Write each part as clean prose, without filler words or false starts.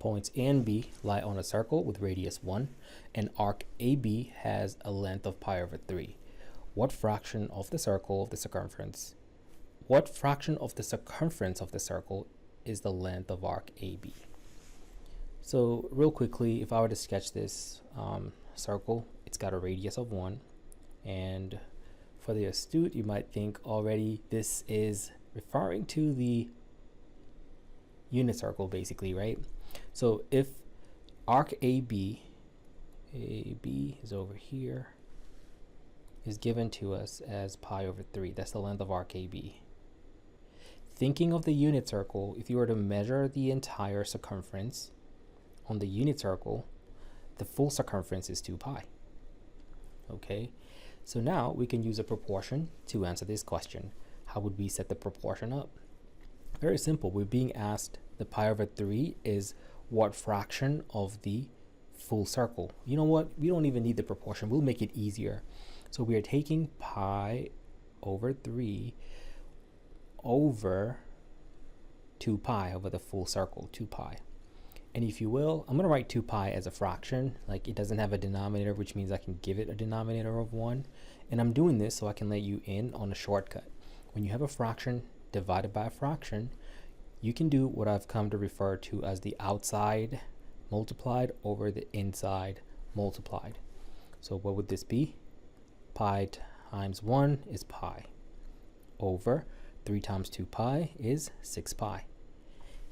Points A and B lie on a circle with radius 1, and arc AB has a length of pi over 3. What fraction of the circle of the circumference? What fraction of the circumference of the circle is the length of arc AB? So real quickly, if I were to sketch this circle, it's got a radius of 1, and for the astute, you might think already this is referring to the unit circle basically, right? So if arc AB is over here, is given to us as pi over 3, that's the length of arc AB. Thinking of the unit circle, if you were to measure the entire circumference on the unit circle, the full circumference is 2 pi. Okay, so now we can use a proportion to answer this question. How would we set the proportion up? Very simple. We're being asked the pi over 3 is what fraction of the full circle. You know what? We don't even need the proportion. We'll make it easier. So we are taking pi over 3 over 2 pi over the full circle, 2 pi. And if you will, I'm going to write 2 pi as a fraction. Like, it doesn't have a denominator, which means I can give it a denominator of 1. And I'm doing this so I can let you in on a shortcut. When you have a fraction divided by a fraction, you can do what I've come to refer to as the outside multiplied over the inside multiplied. So what would this be? Pi times 1 is pi over 3 times 2 pi is 6 pi.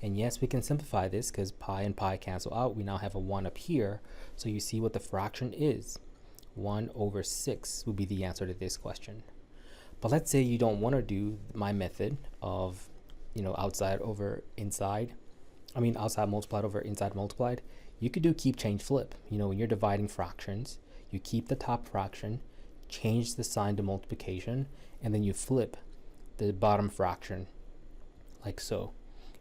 And yes, we can simplify this because pi and pi cancel out. We now have a 1 up here. So you see what the fraction is. 1 over 6 would be the answer to this question. But let's say you don't want to do my method of, outside over inside. Outside multiplied over inside multiplied. You could do keep, change, flip. When you're dividing fractions, you keep the top fraction, change the sign to multiplication, and then you flip the bottom fraction like so.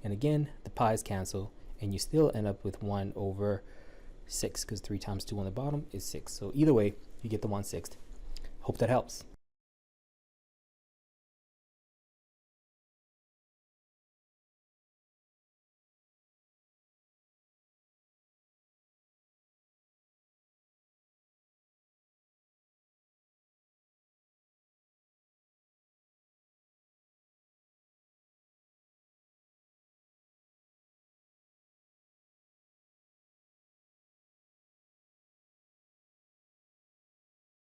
And again, the pi's cancel, and you still end up with 1 over 6, because 3 times 2 on the bottom is 6. So either way, you get the 1/6. Hope that helps.